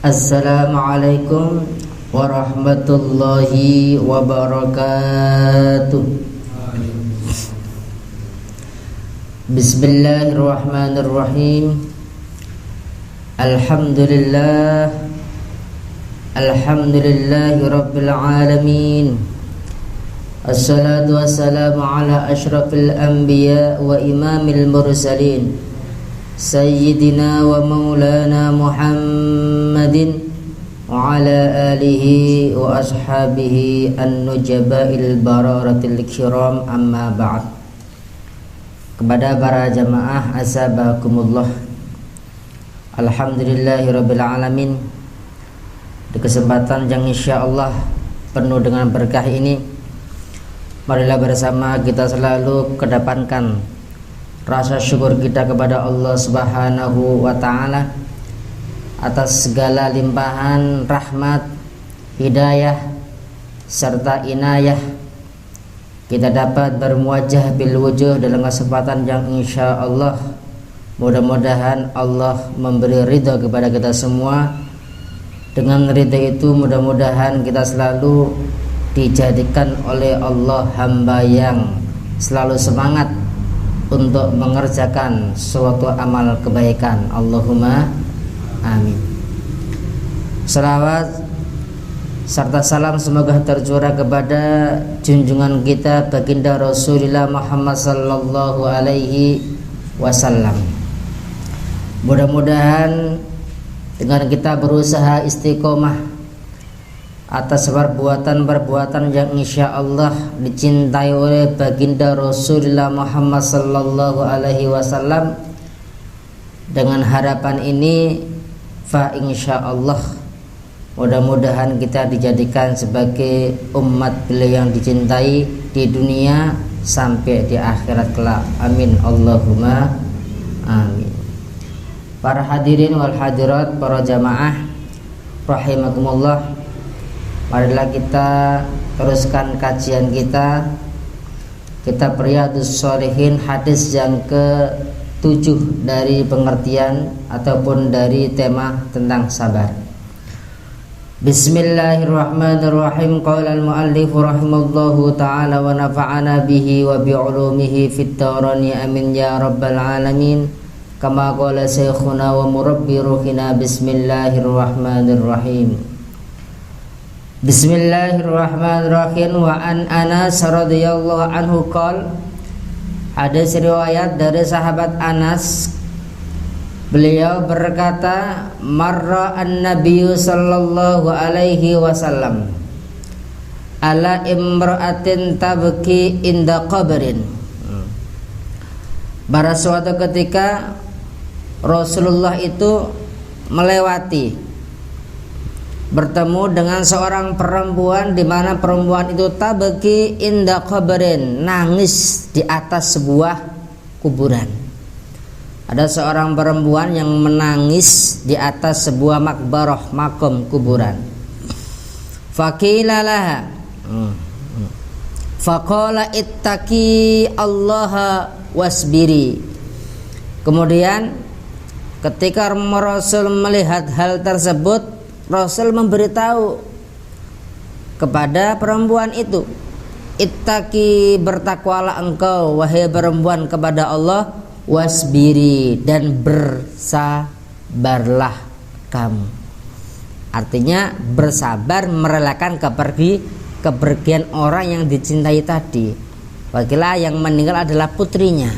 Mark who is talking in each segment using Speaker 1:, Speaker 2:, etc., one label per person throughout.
Speaker 1: Assalamualaikum warahmatullahi wabarakatuh. Bismillahirrahmanirrahim. Alhamdulillahi rabbil alamin. Assalatu wassalamu ala ashrafil anbiya wa imamil mursalin, Sayyidina wa maulana Muhammadin wa ala alihi wa ashabihi an-nujaba'il bararatil kiram, amma ba'd. Kepada para jamaah asabakumullah, alhamdulillahirabbil alamin. Di kesempatan yang insyaallah penuh dengan berkah ini, marilah bersama kita selalu kedepankan rasa syukur kita kepada Allah Subhanahu wa ta'ala atas segala limpahan rahmat, hidayah serta inayah. Kita dapat bermuajah bil wujuh dalam kesempatan yang insya Allah mudah-mudahan Allah memberi ridha kepada kita semua. Dengan ridha itu mudah-mudahan kita selalu dijadikan oleh Allah hamba yang selalu semangat untuk mengerjakan suatu amal kebaikan. Allahumma amin. Salawat serta salam semoga tercurah kepada junjungan kita baginda Rasulullah Muhammad sallallahu alaihi wasallam. Mudah-mudahan dengan kita berusaha istiqomah atas perbuatan-perbuatan yang insya Allah dicintai oleh baginda Rasulullah Muhammad sallallahu alaihi wasallam, dengan harapan ini fa insya Allah mudah-mudahan kita dijadikan sebagai umat beliau yang dicintai di dunia sampai di akhirat kelak. Amin Allahumma amin. Para hadirin wal hadirat, para jamaah rahimakumullah, marilah kita teruskan kajian kita Kitab Riyadhus Shalihin, hadis yang ke-7 dari pengertian ataupun dari tema tentang sabar. Bismillahirrahmanirrahim. Qala al-muallif rahimallahu ta'ala wa nafa'ana bihi wa bi'ulumihi fid dharani amin ya rabbal alamin. Kama qala syekhuna wa murabbi ruhina. Bismillahirrahmanirrahim. Bismillahirrahmanirrahim. Wa an Anas radhiyallahu anhu qala, hadis riwayat dari sahabat Anas, beliau berkata, marra an-nabiyyu sallallahu alaihi wasallam ala imra'atin tabki inda qabrin. Pada suatu ketika Rasulullah itu melewati, bertemu dengan seorang perempuan di mana perempuan itu tabki inda qabrin, nangis di atas sebuah kuburan. Ada seorang perempuan yang menangis di atas sebuah makbarah, makom kuburan. Faqila laha, faqala ittaqi Allaha wasbiri. Kemudian ketika Rasul melihat hal tersebut, Rasul memberitahu kepada perempuan itu, ittaqi, bertakwalah engkau wahai perempuan kepada Allah, wasbiri, dan bersabarlah kamu. Artinya bersabar merelakan kepergian orang yang dicintai tadi. Wakilah yang meninggal adalah putrinya.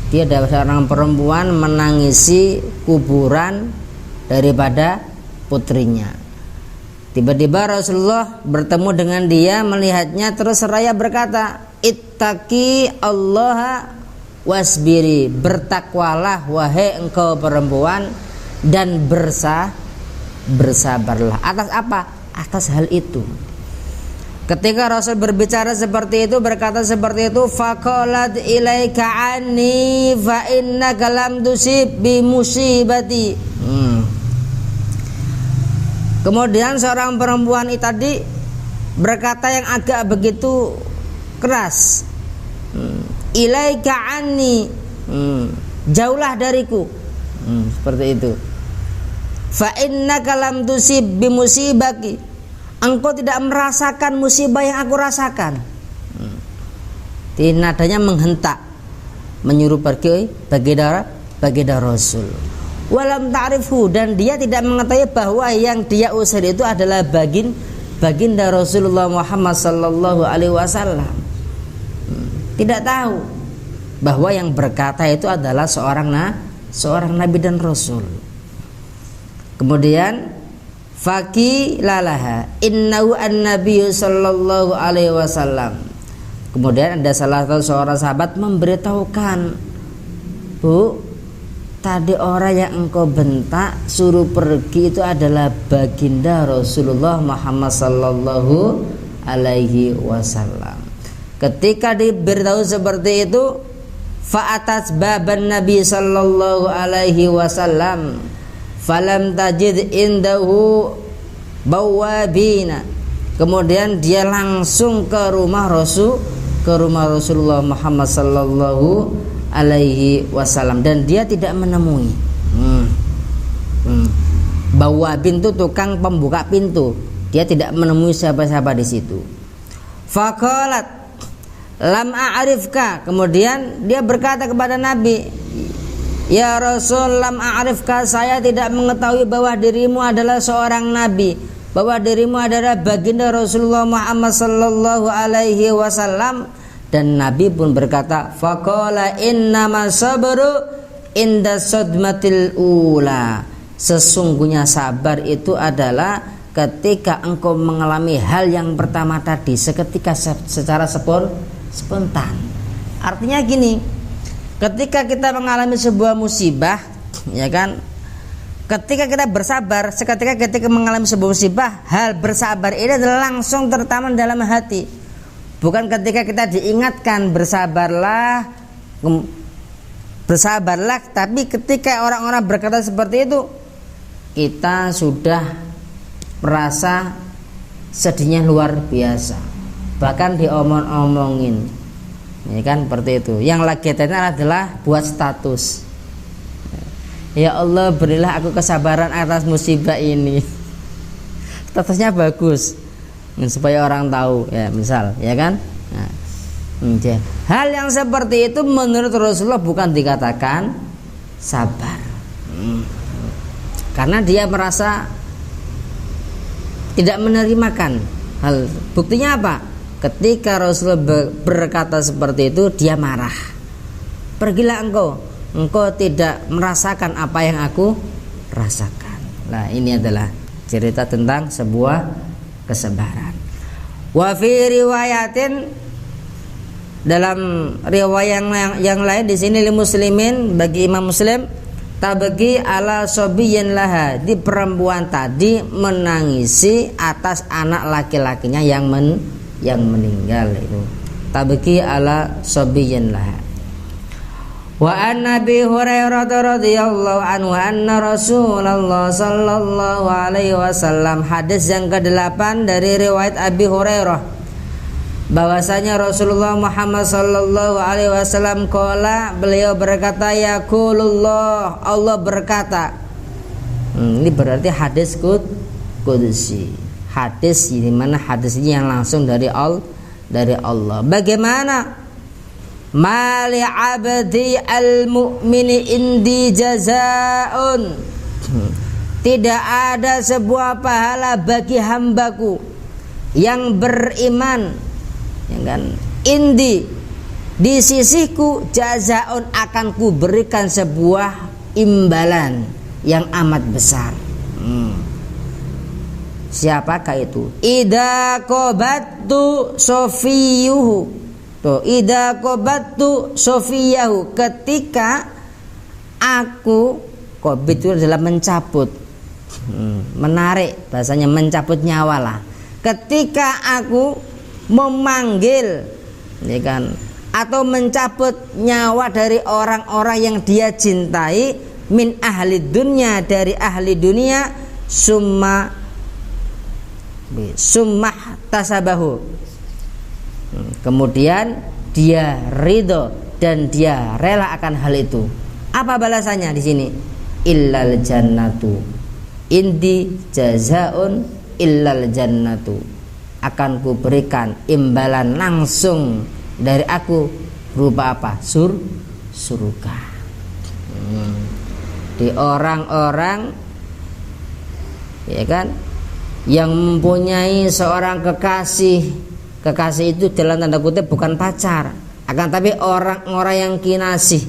Speaker 1: Dia adalah seorang perempuan menangisi kuburan daripada putrinya. Tiba-tiba Rasulullah bertemu dengan dia, melihatnya, terus seraya berkata, ittaqi Allaha wasbiri, bertakwalah wahai engkau perempuan dan bersabarlah. Atas apa? Atas hal itu. Ketika Rasul berbicara seperti itu, berkata seperti itu, faqalat ilaika anni fa innaka lam tusib bi musibati. Kemudian seorang perempuan itu tadi berkata yang agak begitu keras, ilaika anni, jauhlah dariku. Seperti itu. fa innaka lam tusib bimusibaki, engkau tidak merasakan musibah yang aku rasakan. Di nadanya menghentak, menyuruh pergi baginda Rasul. Walam ta'rifhu, dan dia tidak mengetahui bahwa yang dia usir itu adalah baginda Rasulullah Muhammad sallallahu alaihi wasallam. Tidak tahu bahwa yang berkata itu adalah seorang nabi dan rasul. Kemudian faqilalaha innahu an-nabiyyu sallallahu alaihi wasallam. Kemudian ada salah satu seorang sahabat memberitahukan, Bu, tadi orang yang engkau bentak suruh pergi itu adalah baginda Rasulullah Muhammad sallallahu alaihi wasallam. Ketika diberitahu seperti itu, fa'atat baban Nabi sallallahu alaihi wasallam falam tajid indahu bawabina. Kemudian dia langsung ke rumah Rasulullah Muhammad sallallahu alaihi wasallam, dan dia tidak menemui bawabin itu tukang pembuka pintu. Dia tidak menemui siapa-siapa di situ. Faqalat lam a'rifka, kemudian dia berkata kepada Nabi, ya Rasul, lam a'rifka, saya tidak mengetahui bahwa dirimu adalah seorang nabi, bahwa dirimu adalah baginda Rasulullah Muhammad sallallahu alaihi wasallam. Dan Nabi pun berkata, faqala innama sabru inda sadmatil ula, sesungguhnya sabar itu adalah ketika engkau mengalami hal yang pertama tadi, seketika secara spontan. Artinya gini, ketika kita mengalami sebuah musibah, ya kan, ketika kita bersabar, ketika mengalami sebuah musibah, hal bersabar ini adalah langsung tertanam dalam hati. Bukan ketika kita diingatkan bersabarlah, tapi ketika orang-orang berkata seperti itu, kita sudah merasa sedihnya luar biasa, bahkan diomong-omongin, ya kan, seperti itu. Yang lagi adalah buat status, ya Allah berilah aku kesabaran atas musibah ini. Statusnya bagus supaya orang tahu, ya misal, ya kan. Nah, hal yang seperti itu menurut Rasulullah bukan dikatakan sabar, karena dia merasa tidak menerimakan hal. Buktinya apa? Ketika Rasulullah berkata seperti itu, dia marah. Pergilah engkau tidak merasakan apa yang aku rasakan. Nah, ini adalah cerita tentang sebuah kesabaran. Wa fi riwayatin, dalam riwayat yang lain di sini li muslimin, bagi Imam Muslim, tabagi ala sobiyin laha, di perempuan tadi menangisi atas anak laki-lakinya yang meninggal itu. Tabagi ala sobiyin laha. Wa an Nabi Hurairah radhiyallahu anhu anna Rasulullah sallallahu alaihi wasallam, hadis yang ke-8 dari riwayat Abi Hurairah, bahwasanya Rasulullah Muhammad sallallahu alaihi wasallam qala, beliau berkata, yaqulullah, Allah berkata. Ini berarti hadis qudsi. Hadis di mana hadis ini yang langsung dari Allah. Bagaimana? Mali abdi al-mu'mini indi jazaun, tidak ada sebuah pahala bagi hambaku yang beriman, ya kan, indi, di sisiku, jazaun, akan ku berikan sebuah imbalan yang amat besar. Siapakah itu? Idza qabattu sofiyuhu, idza qabattu sofiyahu, ketika aku, qabit itu adalah mencabut, menarik, bahasanya mencabut nyawa lah. Ketika aku memanggil, ya kan, atau mencabut nyawa dari orang-orang yang dia cintai, min ahli dunya, dari ahli dunia, summa tasabahu, kemudian dia ridho dan dia rela akan hal itu. Apa balasannya di sini? Illal jannatu, indi jazaun illal jannatu, akan kuberikan imbalan langsung dari aku berupa apa? Surga. Di orang-orang ya kan yang mempunyai seorang kekasih itu dalam tanda kutip bukan pacar, akan tapi orang-orang yang kinasih,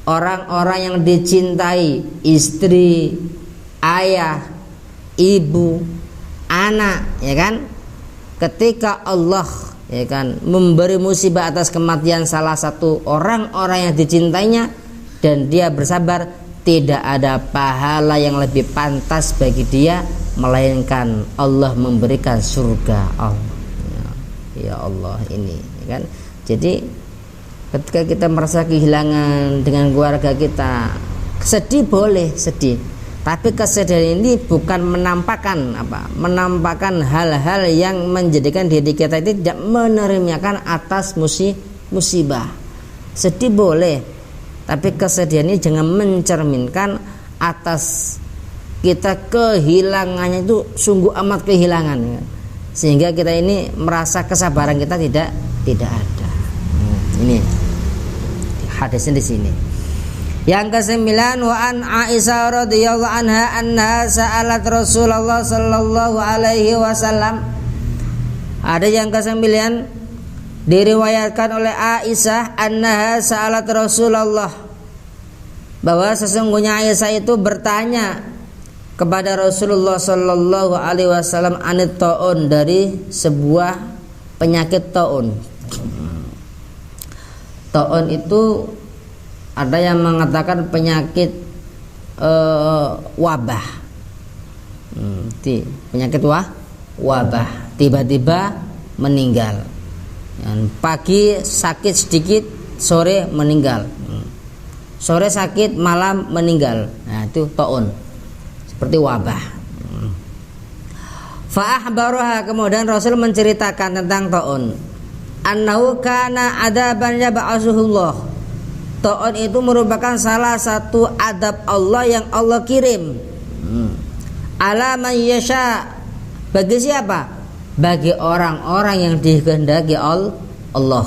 Speaker 1: orang-orang yang dicintai, istri, ayah, ibu, anak, ya kan, ketika Allah ya kan memberi musibah atas kematian salah satu orang-orang yang dicintainya dan dia bersabar, tidak ada pahala yang lebih pantas bagi dia melainkan Allah memberikan surga Allah. Ya Allah ini ya kan. Jadi ketika kita merasa kehilangan dengan keluarga kita, sedih boleh sedih, tapi kesedihan ini bukan menampakkan hal-hal yang menjadikan diri kita itu tidak menerimakan atas musibah. Sedih boleh, tapi kesedihan ini jangan mencerminkan atas kita kehilangannya itu sungguh amat kehilangan ya. Sehingga kita ini merasa kesabaran kita tidak ada. Ini hadisnya di sini. Yang ke-9, wa an Aisyah radhiyallahu anha sa'alat Rasulullah sallallahu alaihi wasallam. Ada yang ke-9 diriwayatkan oleh Aisyah annaha sa'alat Rasulullah, bahwa sesungguhnya Aisyah itu bertanya kepada Rasulullah sallallahu alaihi wasallam anit taun, dari sebuah penyakit taun. Taun itu ada yang mengatakan penyakit wabah. Penyakit wabah, tiba-tiba meninggal. Pagi sakit sedikit, sore meninggal. Sore sakit, malam meninggal. Nah, itu taun, seperti wabah. Fa'ahbaruha, kemudian Rasul menceritakan tentang taun. Annahu kana adaban yab'asuhullah. Taun itu merupakan salah satu adab Allah yang Allah kirim. Ala man yasha, bagi siapa? Bagi orang-orang yang dikehendaki Allah.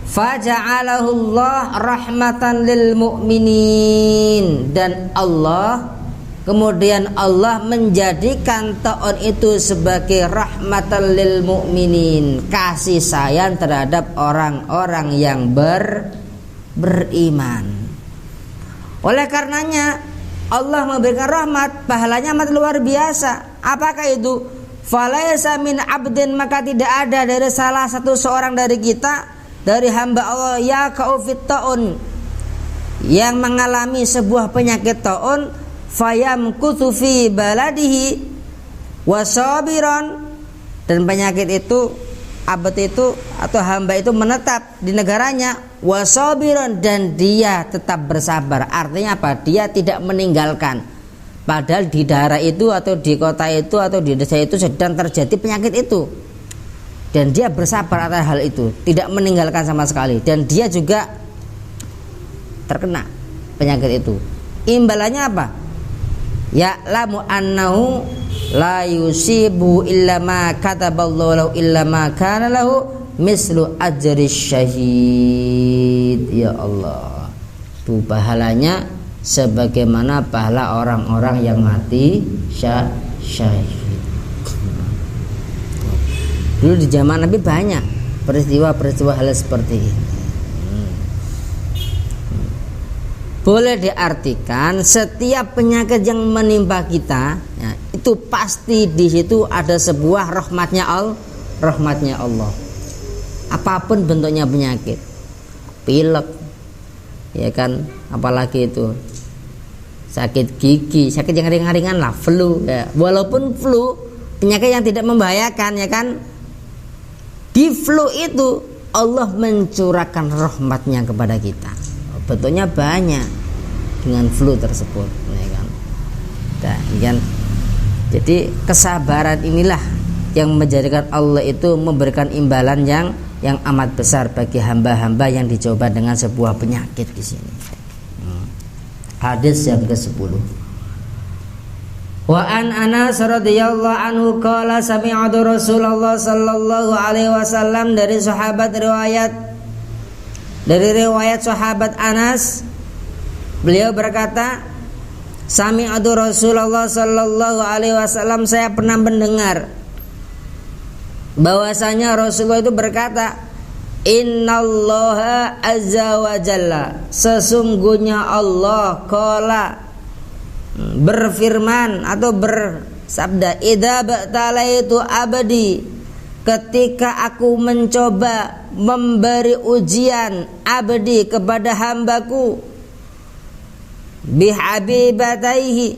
Speaker 1: Faja'alahu Allah rahmatan lil mu'minin, dan kemudian Allah menjadikan taun itu sebagai rahmatan lil mu'minin, kasih sayang terhadap orang-orang yang beriman. Oleh karenanya Allah memberikan rahmat, pahalanya amat luar biasa. Apakah itu? Falaisa min abdin, maka tidak ada dari salah satu seorang dari kita, dari hamba Allah, ya kaufit taun, yang mengalami sebuah penyakit taun, fayamkuthu fi baladihi wasabiran, dan penyakit itu, abad itu atau hamba itu menetap di negaranya, wasabiran, dan dia tetap bersabar. Artinya apa? Dia tidak meninggalkan, padahal di daerah itu atau di kota itu atau di desa itu sedang terjadi penyakit itu, dan dia bersabar atas hal itu, tidak meninggalkan sama sekali, dan dia juga terkena penyakit itu. Imbalannya apa? Ya'lamu annahu la yusibu illa ma kataballahu lahu illa ma kana lahu mislu ajri syahid. Ya Allah, itu pahalanya sebagaimana pahala orang-orang yang mati syahid. Dulu di zaman Nabi banyak peristiwa-peristiwa hal seperti ini. Boleh diartikan setiap penyakit yang menimpa kita, ya, itu pasti di situ ada sebuah rahmatnya Allah. Apapun bentuknya penyakit, pilek, ya kan, apalagi itu sakit gigi, sakit yang ringan-ringan lah, flu, ya. Walaupun flu penyakit yang tidak membahayakan, ya kan, di flu itu Allah mencurahkan rahmatnya kepada kita. Bentuknya banyak dengan flu tersebut, ya kan. Nah, kan. Jadi kesabaran inilah yang menjadikan Allah itu memberikan imbalan yang amat besar bagi hamba-hamba yang dicoba dengan sebuah penyakit di sini. Hadis yang ke-10. Wa an Anas radhiyallahu anhu qala sami'tu Rasulullah sallallahu alaihi wasallam, dari riwayat sahabat Anas, beliau berkata, sami'tu Rasulullah sallallahu alaihi wasallam, saya pernah mendengar bahwasanya Rasulullah itu berkata, innallaha azza wa jalla, sesungguhnya Allah qala, berfirman atau bersabda, idza ba'talaitu abadi, ketika aku mencoba memberi ujian abdi kepada hambaku, bihabibataihi,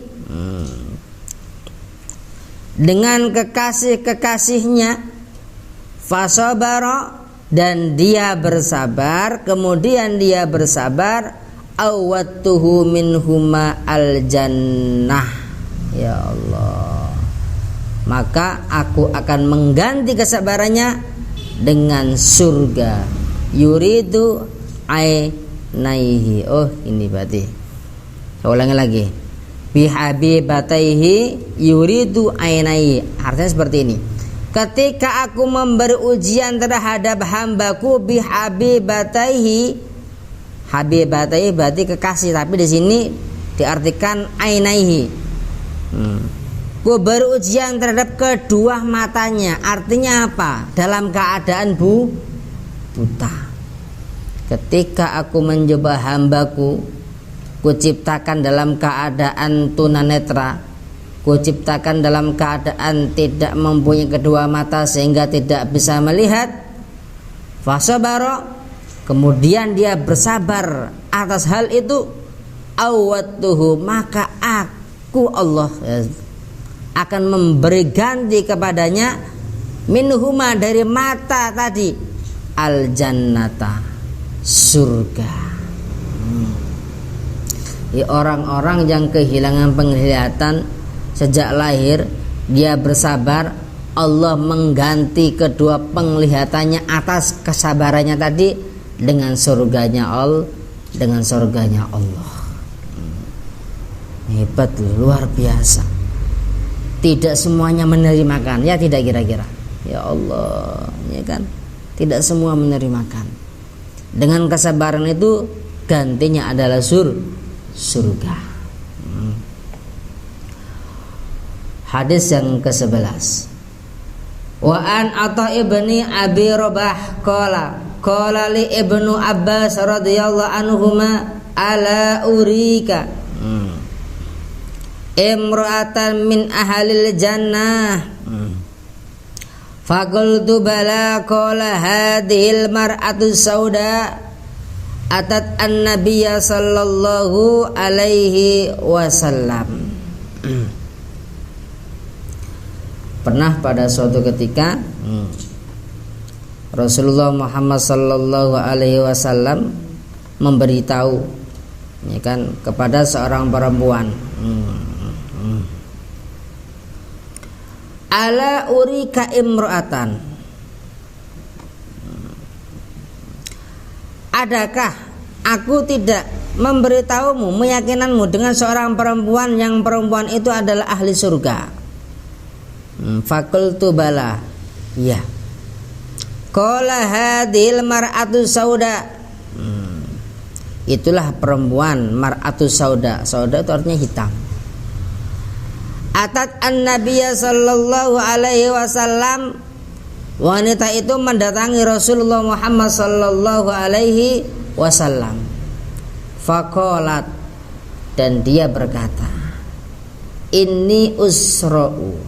Speaker 1: dengan kekasih-kekasihnya, fasabara, dan dia bersabar, kemudian dia bersabar, awattuhu minhuma al-jannah, ya Allah, maka aku akan mengganti kesabarannya dengan surga. Yuridu ainaihi, oh ini berarti saya ulangi lagi, bihabibataihi yuridu ainaihi, artinya seperti ini, ketika aku memberi ujian terhadap hambaku, bihabibataihi, habibataihi berarti kekasih, tapi di sini diartikan ainaihi, ku beri ujian terhadap kedua matanya. Artinya apa? Dalam keadaan buta. Ketika aku mencoba hambaku, ku ciptakan dalam keadaan tunanetra, ku ciptakan dalam keadaan tidak mempunyai kedua mata sehingga tidak bisa melihat, fasabara, kemudian dia bersabar atas hal itu, awattuhu, maka aku Allah akan memberi ganti kepadanya, minhuma, dari mata tadi, al jannata, surga. Orang-orang yang kehilangan penglihatan sejak lahir, dia bersabar, Allah mengganti kedua penglihatannya atas kesabarannya tadi dengan surganya Allah. Hebat, luar biasa. Tidak semuanya menerimakan, ya tidak, kira-kira, ya Allah, ya kan, tidak semua menerimakan. Dengan kesabaran itu gantinya adalah surga. Hadis yang ke-11. Wa an Atha ibni Abi Rabah qala li Ibnu Abbas radhiyallahu anhuma, ala urika imra'atan min ahlil jannah, faqultu bala, qala hadhil mar'atu sauda atat an-nabiyya sallallahu alaihi wasallam. Pernah pada suatu ketika Rasulullah Muhammad sallallahu alaihi wasallam memberitahu, ya kan, kepada seorang perempuan, ala urika imra'atan, adakah aku tidak memberitahumu, meyakinanmu dengan seorang perempuan yang perempuan itu adalah ahli surga? Fakultu bala, ya. Qala hadhil mar'atu sauda, itulah perempuan mar'atu sauda. Sauda itu artinya hitam. Atat an-nabiyya sallallahu alaihi wasallam, wanita itu mendatangi Rasulullah Muhammad sallallahu alaihi wasallam. Faqalat, dan dia berkata, inni usra'u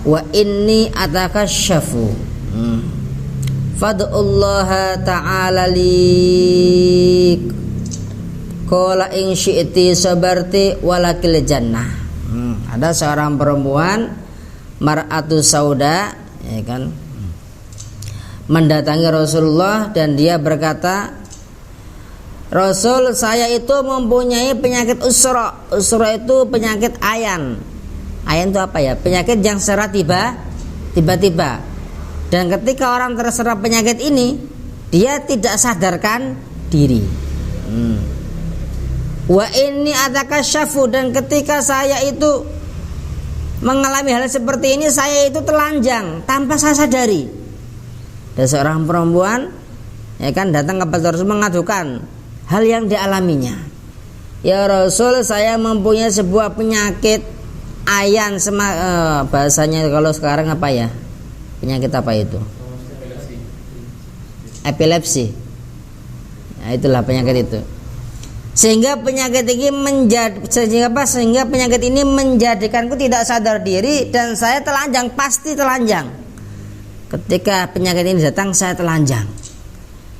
Speaker 1: wa inni atakasyafu fad'ullaha ta'ala lik, qala in syi'ti sabarti walakil jannah. Ada seorang perempuan mar'atu sauda, ya kan, mendatangi Rasulullah dan dia berkata, Rasul, saya itu mempunyai penyakit usra. Usra itu penyakit ayan. Ayan itu apa ya? Penyakit yang serat tiba-tiba. Dan ketika orang terserap penyakit ini, dia tidak sadarkan diri. Wa inni atakasyafu, dan ketika saya itu mengalami hal seperti ini, saya itu telanjang tanpa saya sadari. Ada seorang perempuan ya kan datang kepada Rasul mengadukan hal yang dialaminya. Ya Rasul, saya mempunyai sebuah penyakit ayan bahasanya kalau sekarang apa ya? Penyakit apa itu? Epilepsi. Nah, itulah penyakit itu. Sehingga penyakit ini sehingga penyakit ini menjadikanku tidak sadar diri dan saya telanjang, pasti telanjang. Ketika penyakit ini datang, saya telanjang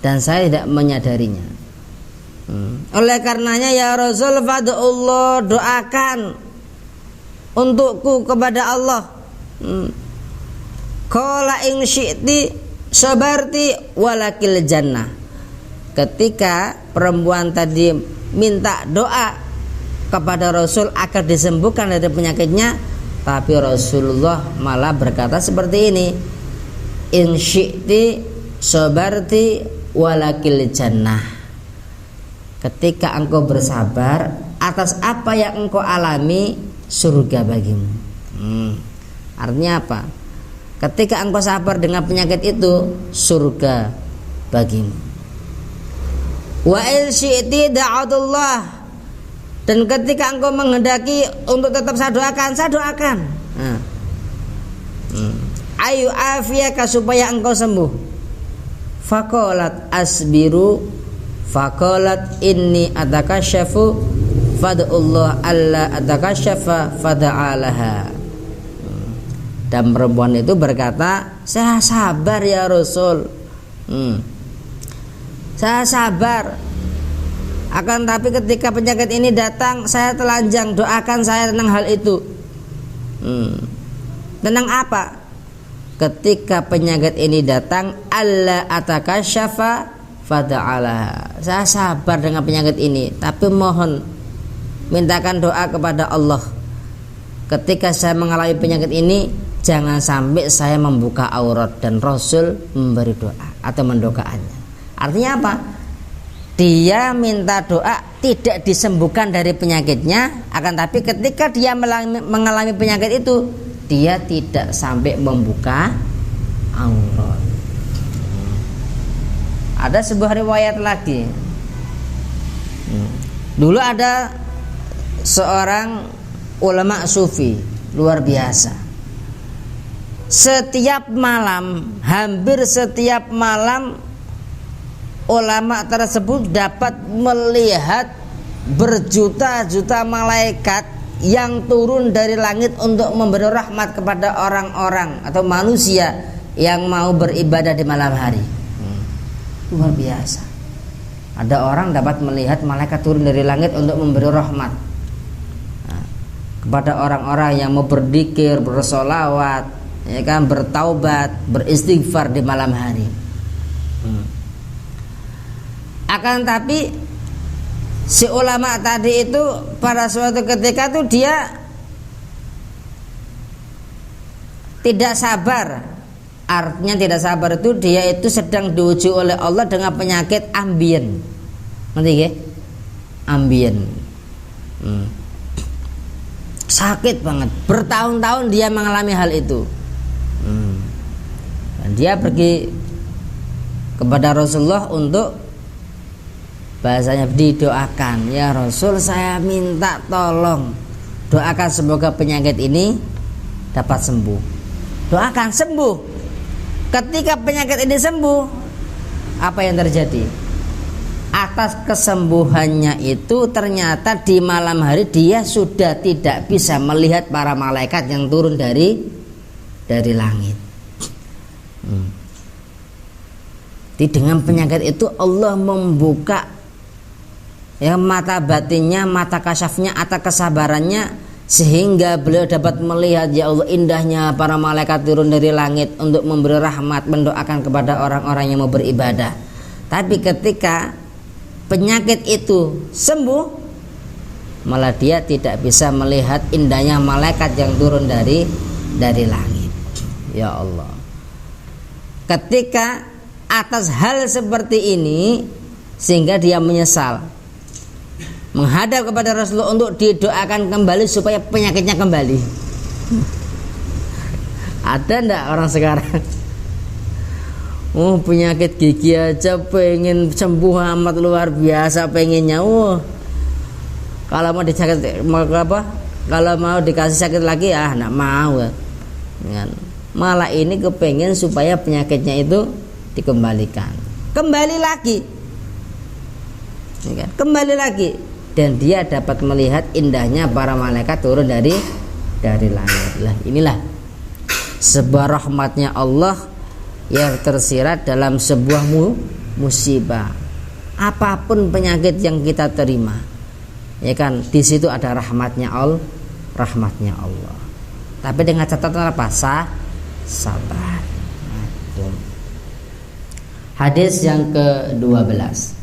Speaker 1: dan saya tidak menyadarinya. Oleh karenanya ya Rasul, fad'ullah, doakan untukku kepada Allah. Qala in syi'ti sabarti walakil jannah. Ketika perempuan tadi minta doa kepada Rasul agar disembuhkan dari penyakitnya, tapi Rasulullah malah berkata seperti ini, in syi'ti sabarti walakil jannah. Ketika engkau bersabar atas apa yang engkau alami, surga bagimu. Artinya apa? Ketika engkau sabar dengan penyakit itu, surga bagimu. Wa in syi'ti da'atullah, dan ketika engkau menghendaki untuk tetap saya doakan. Ayu afiyaka, supaya engkau sembuh. Faqalat asbiru, faqalat inni atakasyafu, fad'ullah alla atakasyafa fada'alaha. Dan perempuan itu berkata, saya sabar ya Rasul, saya sabar. Akan tapi ketika penyakit ini datang, saya telanjang, doakan saya tentang hal itu. Tentang apa? Ketika penyakit ini datang, alla atakasyafa fada'alaha. Saya sabar dengan penyakit ini, tapi mohon mintakan doa kepada Allah. Ketika saya mengalami penyakit ini, jangan sampai saya membuka aurat, dan Rasul memberi doa atau mendoakannya. Artinya apa? Dia minta doa tidak disembuhkan dari penyakitnya, akan tapi ketika dia mengalami penyakit itu, dia tidak sampai membuka aurat. Ada sebuah riwayat lagi. Dulu ada seorang ulama sufi luar biasa. Setiap malam, hampir setiap malam, ulama tersebut dapat melihat berjuta-juta malaikat yang turun dari langit untuk memberi rahmat kepada orang-orang atau manusia yang mau beribadah di malam hari. Luar biasa. Ada orang dapat melihat malaikat turun dari langit untuk memberi rahmat kepada orang-orang yang mau berzikir, bersolawat, ya kan, bertaubat, beristighfar di malam hari. Akan tapi si ulama tadi itu pada suatu ketika tuh dia tidak sabar. Artinya tidak sabar itu dia itu sedang diuji oleh Allah dengan penyakit ambien. Ngerti ya? Ambien. Sakit banget. Bertahun-tahun dia mengalami hal itu. Dan dia pergi kepada Rasulullah untuk bahasanya didoakan. Ya Rasul, saya minta tolong doakan semoga penyakit ini dapat sembuh. Doakan sembuh. Ketika penyakit ini sembuh, apa yang terjadi? Atas kesembuhannya itu ternyata di malam hari dia sudah tidak bisa melihat para malaikat yang turun dari langit. Jadi dengan penyakit itu Allah membuka ya mata batinnya, mata kasyafnya, atas kesabarannya, sehingga beliau dapat melihat ya Allah indahnya para malaikat turun dari langit untuk memberi rahmat, mendoakan kepada orang-orang yang mau beribadah. Tapi ketika penyakit itu sembuh, malah dia tidak bisa melihat indahnya malaikat yang turun dari langit. Ya Allah. Ketika atas hal seperti ini, sehingga dia menyesal. menghadap kepada Rasulullah untuk didoakan kembali supaya penyakitnya kembali. Ada ndak orang sekarang? Oh, penyakit gigi aja pengen sembuh amat luar biasa pengennya. Oh, kalau mau kalau mau dikasih sakit lagi nggak mau kan. Malah ini kepengen supaya penyakitnya itu dikembalikan, kembali lagi kan? Kembali lagi, dan dia dapat melihat indahnya para malaikat turun dari langit. Lah inilah sebuah rahmatnya Allah yang tersirat dalam sebuah musibah. Apapun penyakit yang kita terima, ya kan, di situ ada rahmatnya Allah. Tapi dengan catatan apa? Sabar. Hadis yang ke-12.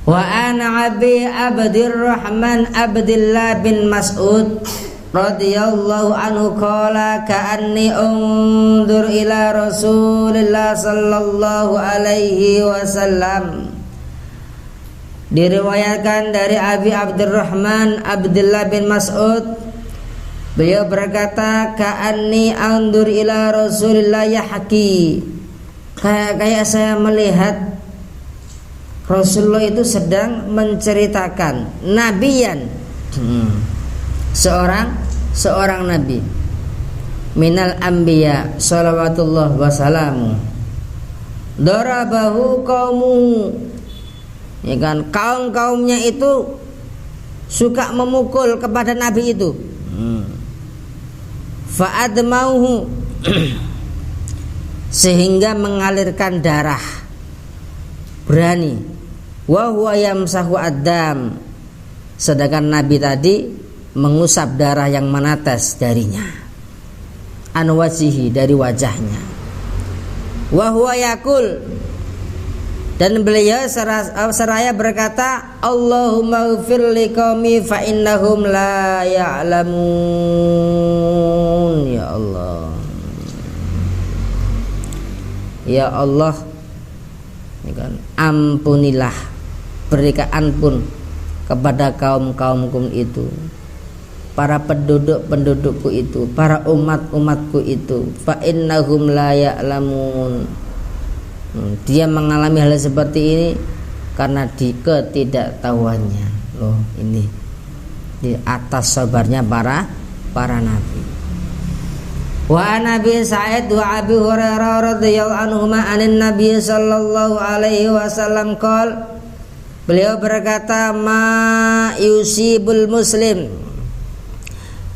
Speaker 1: Wa ana abi Abdurrahman Abdullah bin Mas'ud radhiyallahu anhu qala ka'anni undur ila Rasulillah sallallahu alaihi wasallam. Diriwayatkan dari Abi Abdurrahman Abdullah bin Mas'ud, beliau berkata, ka'anni undur ila Rasulillah yahki, kayak saya melihat Rasulullah itu sedang menceritakan nabiyan, seorang nabi minal anbiya salawatullah wassalamu, darabahu qaumu, ya kan, kaumnya itu suka memukul kepada nabi itu, fa'admauhu sehingga mengalirkan darah, berani, wa huwa yamsahu ad-dam, sedangkan nabi tadi mengusap darah yang menetes darinya, an wajhihi, dari wajahnya, wa huwa yakul, dan beliau seraya berkata, Allahumma ighfir liqaumi fa innahum la ya'lamun. Ya Allah, ya Allah, ampunilah, berikan ampun kepada kaum-kaumku itu, para pendudukku itu, para umatku itu, fa innahum la ya'lamun. Dia mengalami hal seperti ini karena di ketidaktahuannya. Loh, ini di atas sabarnya para nabi. Wa Nabi Sa'id wa Abi Hurairah radhiyallahu anhuma anin Nabi sallallahu alaihi wasallam qol, beliau berkata, ma yusibul muslim,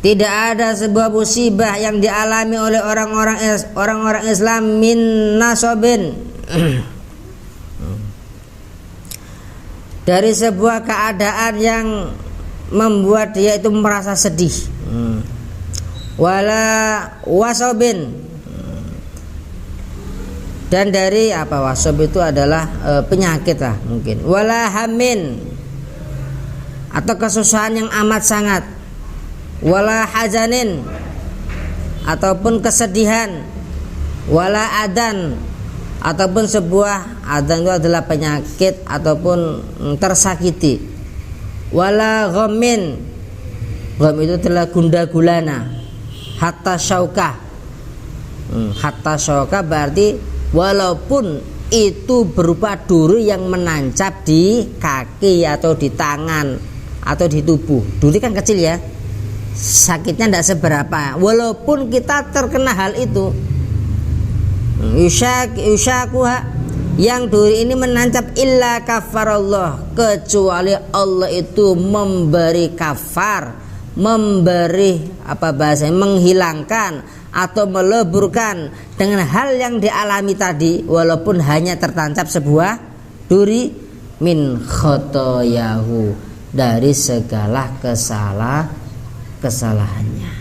Speaker 1: tidak ada sebuah musibah yang dialami oleh orang-orang Islam min nasobin, dari sebuah keadaan yang membuat dia itu merasa sedih, wala wasobin, dan dari wasob itu adalah penyakit lah mungkin, wala hamin, atau kesusahan yang amat sangat, wala hazanin, ataupun kesedihan, wala adan, ataupun sebuah adan itu adalah penyakit ataupun tersakiti, wala ghamin, gham itu adalah gunda gulana, hatta syauka, hatta syauka berarti walaupun itu berupa duri yang menancap di kaki atau di tangan atau di tubuh. Duri kan kecil ya, sakitnya tidak seberapa, walaupun kita terkena hal itu. Yushakuha, yang duri ini menancap, illa kafarallah, kecuali Allah itu memberi kafar, memberi menghilangkan atau meleburkan dengan hal yang dialami tadi, walaupun hanya tertancap sebuah duri, min khotoyahu, dari segala kesalahannya.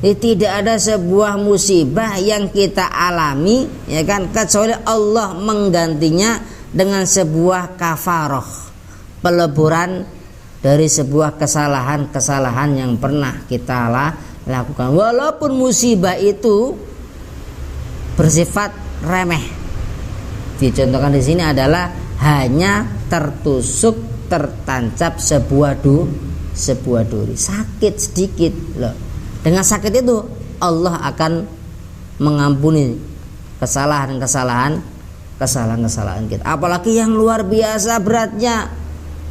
Speaker 1: Ini tidak ada sebuah musibah yang kita alami, ya kan, kecuali Allah menggantinya dengan sebuah kafaroh, peleburan dari sebuah kesalahan yang pernah kita lakukan, walaupun musibah itu bersifat remeh. Dicontohkan di sini adalah hanya tertancap sebuah duri, sakit sedikit loh. Dengan sakit itu Allah akan mengampuni kesalahan kita. Apalagi yang luar biasa beratnya,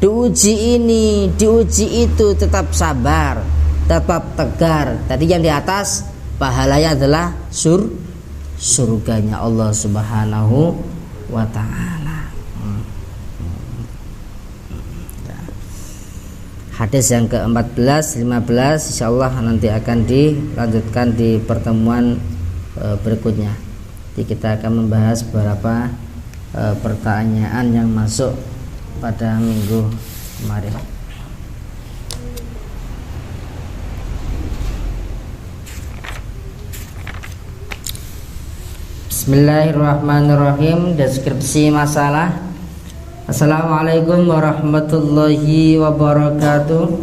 Speaker 1: diuji ini, diuji itu, tetap sabar, tetap tegar. Tadi yang di atas pahalanya adalah surganya Allah Subhanahu wa ta'ala. Hadis yang ke-14, 15 insyaallah nanti akan dilanjutkan di pertemuan berikutnya. Jadi kita akan membahas beberapa pertanyaan yang masuk pada minggu kemarin. Bismillahirrahmanirrahim. Deskripsi masalah. Assalamualaikum warahmatullahi wabarakatuh.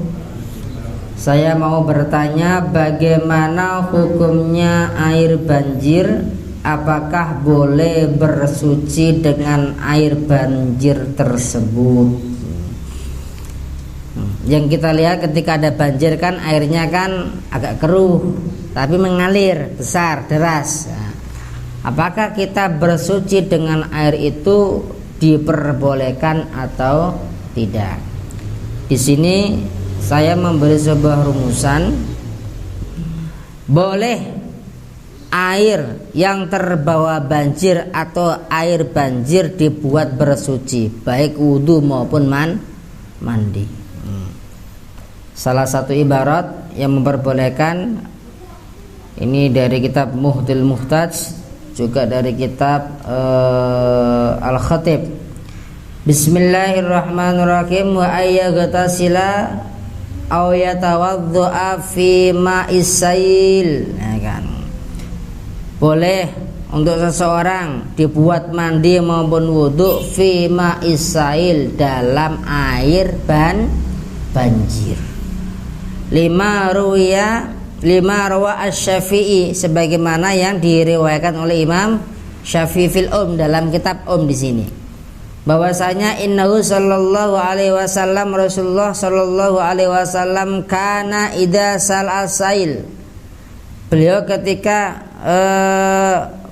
Speaker 1: Saya mau bertanya bagaimana hukumnya air banjir. Apakah boleh bersuci dengan air banjir tersebut? Yang kita lihat ketika ada banjir kan airnya kan agak keruh, tapi mengalir besar deras. Apakah kita bersuci dengan air itu diperbolehkan atau tidak? Di sini saya memberi sebuah rumusan. Boleh air yang terbawa banjir atau air banjir dibuat bersuci, baik wudu maupun mandi. Salah satu ibarat yang memperbolehkan ini dari kitab Muhdil Muhtaj, juga dari kitab Al-Khatib. Bismillahirrahmanirrahim. Wa ayyaghtasila aw yatawaddu'a fi ma'is sail. Ya kan? Boleh untuk seseorang dibuat mandi maupun wudu fi ma'is sail, dalam air banjir. Lima rawa asy-Syafi'i, sebagaimana yang diriwayatkan oleh Imam Syafi'i fil dalam kitab di sini, bahwasanya innahu sallallahu alaihi wasallam, Rasulullah sallallahu alaihi wasallam, kana idza sal'asail, beliau ketika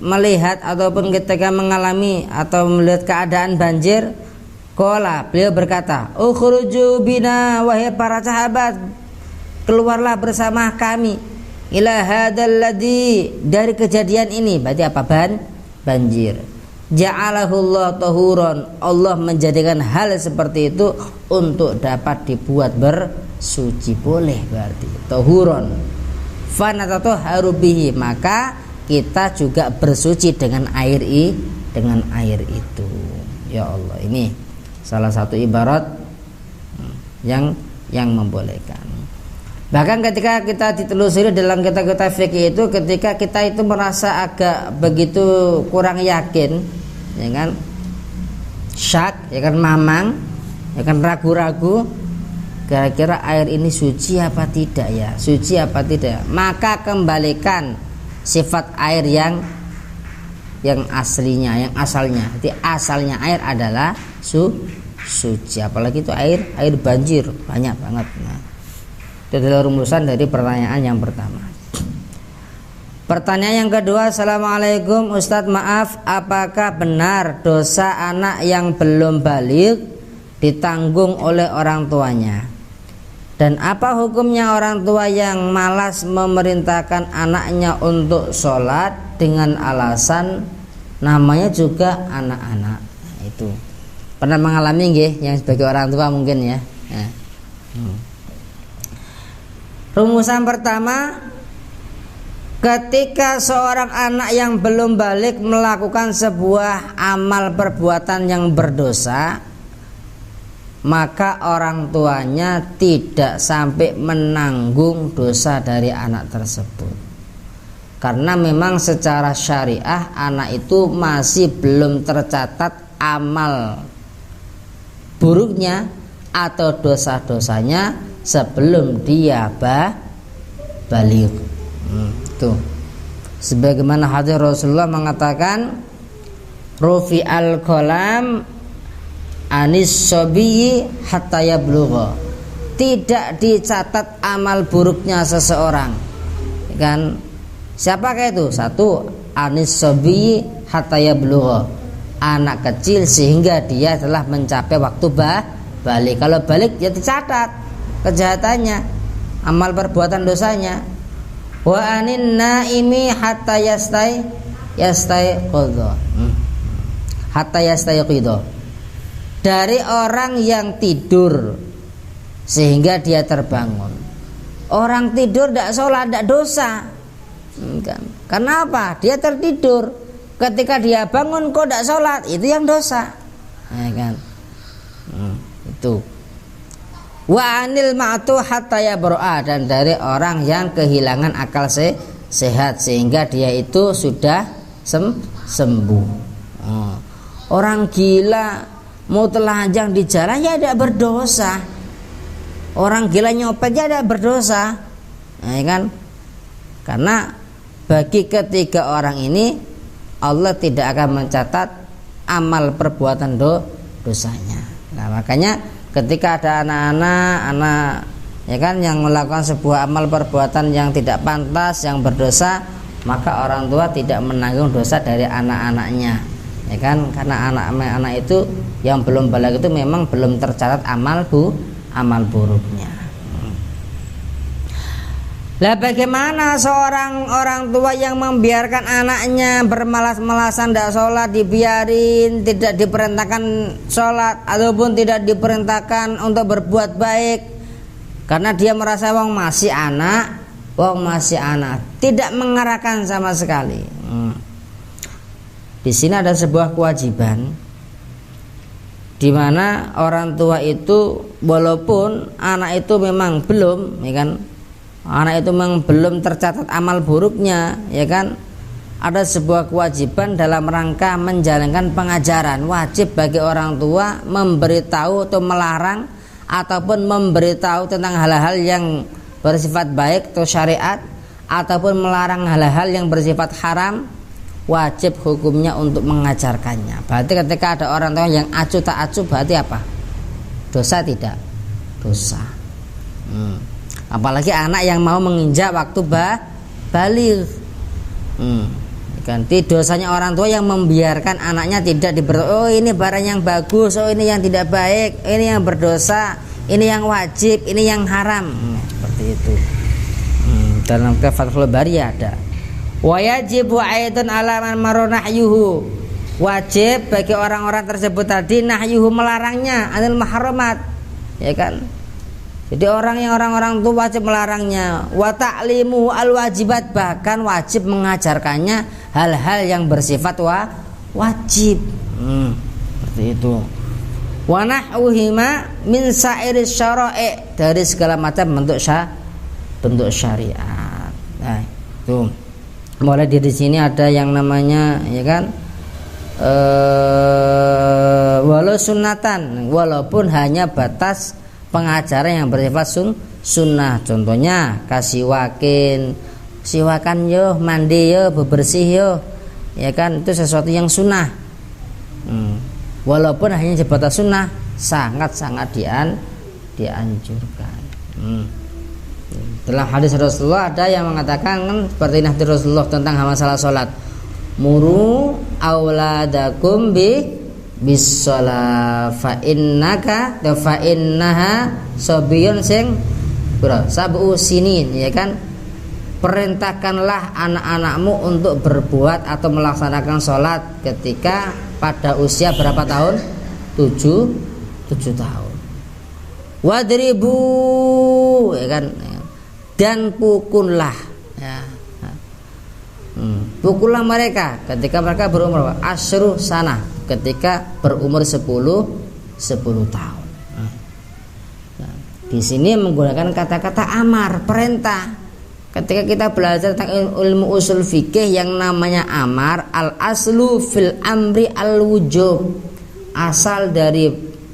Speaker 1: melihat ataupun ketika mengalami atau melihat keadaan banjir, qala, beliau berkata, ukhruju bina, wahai para sahabat, keluarlah bersama kami, ila hadzal ladzi, dari kejadian ini. Berarti apa? Banjir. Ja'alahullah tahuran, Allah menjadikan hal seperti itu untuk dapat dibuat bersuci. Boleh berarti tahuran. Fanatahharu bihi, maka kita juga bersuci dengan air itu. Ya Allah, ini salah satu ibarat yang membolehkan. Bahkan ketika kita ditelusuri dalam kitab-kitab fikih itu, ketika kita itu merasa agak begitu kurang yakin, ya kan, syak, ya kan, mamang, ya kan, ragu-ragu, kira-kira air ini suci apa tidak ya, suci apa tidak, maka kembalikan sifat air yang aslinya, yang asalnya. Jadi asalnya air adalah suci, apalagi itu air banjir banyak banget. Itu adalah rumusan dari pertanyaan yang pertama. Pertanyaan yang kedua, Assalamualaikum Ustadz, maaf, apakah benar dosa anak yang belum baligh ditanggung oleh orang tuanya? Dan apa hukumnya orang tua yang malas memerintahkan anaknya untuk sholat dengan alasan namanya juga anak-anak? Itu pernah mengalami nggih yang sebagai orang tua mungkin ya. Rumusan pertama, ketika seorang anak yang belum balik melakukan sebuah amal perbuatan yang berdosa, maka orang tuanya tidak sampai menanggung dosa dari anak tersebut. Karena memang secara syariah anak itu masih belum tercatat amal buruknya atau dosa-dosanya sebelum dia baligh. Tuh. Sebagaimana hadis Rasulullah mengatakan, rufi'al qalam anis sobiyi hatta yablugha, tidak dicatat amal buruknya seseorang, kan? Siapakah itu? Satu, anis sobiyi hatta yablugha, anak kecil sehingga dia telah mencapai waktu balik. Kalau balik ya dicatat kejahatannya, amal perbuatan dosanya. Wa anin naimi hatta yastayqidha, hatta yastayqidha, dari orang yang tidur sehingga dia terbangun. Orang tidur tidak sholat, tidak dosa. Karena apa? Dia tertidur. Ketika dia bangun kok tidak sholat, itu yang dosa, kan? Itu. Wa anil ma'tu hatta yabro'a, dan dari orang yang kehilangan akal sehat sehingga dia itu sudah sembuh. Orang gila mau telanjang di jalan ya tidak berdosa. Orang gila nyopet ya tidak berdosa, kan? Karena bagi ketiga orang ini Allah tidak akan mencatat amal perbuatan dosanya. Nah, makanya ketika ada anak-anak ya kan yang melakukan sebuah amal perbuatan yang tidak pantas, yang berdosa, maka orang tua tidak menanggung dosa dari anak-anaknya, ya kan? Karena anak-anak itu yang belum baligh itu memang belum tercatat amal buruknya. Lah bagaimana seorang orang tua yang membiarkan anaknya bermalas-malasan tidak sholat, dibiarin, tidak diperintahkan sholat ataupun tidak diperintahkan untuk berbuat baik karena dia merasa wong masih anak, tidak mengarahkan sama sekali. Di sini ada sebuah kewajiban di mana orang tua itu walaupun anak itu memang belum, ya kan? Anak itu memang belum tercatat amal buruknya, ya kan? Ada sebuah kewajiban dalam rangka menjalankan pengajaran. Wajib bagi orang tua memberitahu atau melarang ataupun memberitahu tentang hal-hal yang bersifat baik atau syariat, ataupun melarang hal-hal yang bersifat haram. Wajib hukumnya untuk mengajarkannya. Berarti ketika ada orang tua yang acuh tak acuh, berarti apa? Dosa tidak? Dosa. Apalagi anak yang mau menginjak waktu baligh. Ganti dosanya orang tua yang membiarkan anaknya tidak oh ini barang yang bagus, oh ini yang tidak baik, ini yang berdosa, ini yang wajib, ini yang haram. Seperti itu. Dalam Fathul Bari ada. Wa yajibu aidan ala man maronahyuhu, wajib bagi orang-orang tersebut tadi nahyuhu, melarangnya, anil mahramat, ya kan? Jadi orang-orang tua wajib melarangnya. Wa ta'limu al-wajibat, bahkan wajib mengajarkannya hal-hal yang bersifat wajib. Seperti itu. Wa nahwihima min sa'iris syara'i, dari segala macam bentuk syariat. Nah, itu. Mulai dari sini ada yang namanya, ya kan? Walau sunnatan, walaupun hanya batas pengajaran yang bersifat sunnah. Contohnya kasih siwakan yo, mandi yo, bebersih yo, ya kan? Itu sesuatu yang sunnah. Walaupun hanya sebatas sunnah, sangat-sangat dianjurkan. Dalam hadis Rasulullah ada yang mengatakan kan, seperti hadis Rasulullah tentang masalah sholat, muru auladakum bisola fa innaha sobiyun sing sabu sinin, ya kan? Perintahkanlah anak-anakmu untuk berbuat atau melaksanakan sholat ketika pada usia berapa tahun? 7 tahun. Wadribu, ya kan? Dan pukullah, ya. Pukullah mereka ketika mereka berumur asyru sana, ketika berumur 10 tahun. Nah, di sini menggunakan kata-kata amar, perintah. Ketika kita belajar tentang ilmu usul fikih yang namanya amar, al aslu fil amri al wujub, asal dari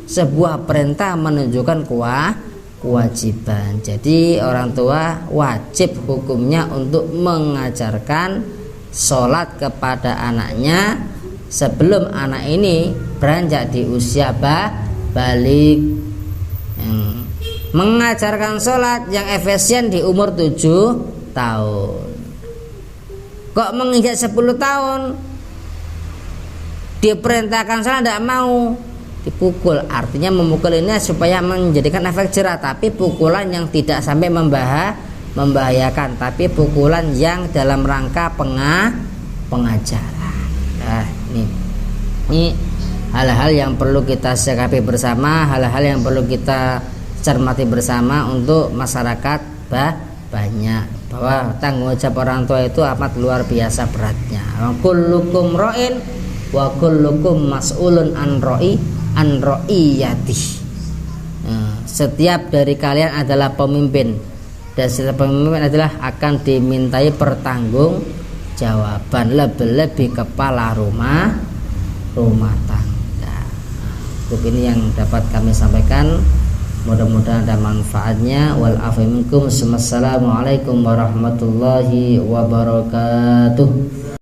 Speaker 1: sebuah perintah menunjukkan kewajiban. Jadi orang tua wajib hukumnya untuk mengajarkan sholat kepada anaknya sebelum anak ini beranjak di usia balik. Mengajarkan sholat yang efisien di umur 7 tahun. Kok menginjak 10 tahun diperintahkan sholat tidak mau, dipukul. Artinya memukul ini supaya menjadikan efek jerah, tapi pukulan yang tidak sampai membahayakan, tapi pukulan yang dalam rangka pengajaran. Nah, ini hal-hal yang perlu kita sikapi bersama, hal-hal yang perlu kita cermati bersama untuk masyarakat banyak, bahwa tanggung jawab orang tua itu amat luar biasa beratnya. Wa kullukum ra'in wa kullukum mas'ulun an ra'iyati. Setiap dari kalian adalah pemimpin, dan setiap pemimpin adalah akan dimintai pertanggung jawaban, lebih-lebih kepala rumah tangga. Cukup ini yang dapat kami sampaikan. Mudah-mudahan ada manfaatnya. Wal afu minkum. Assalamualaikum warahmatullahi wabarakatuh.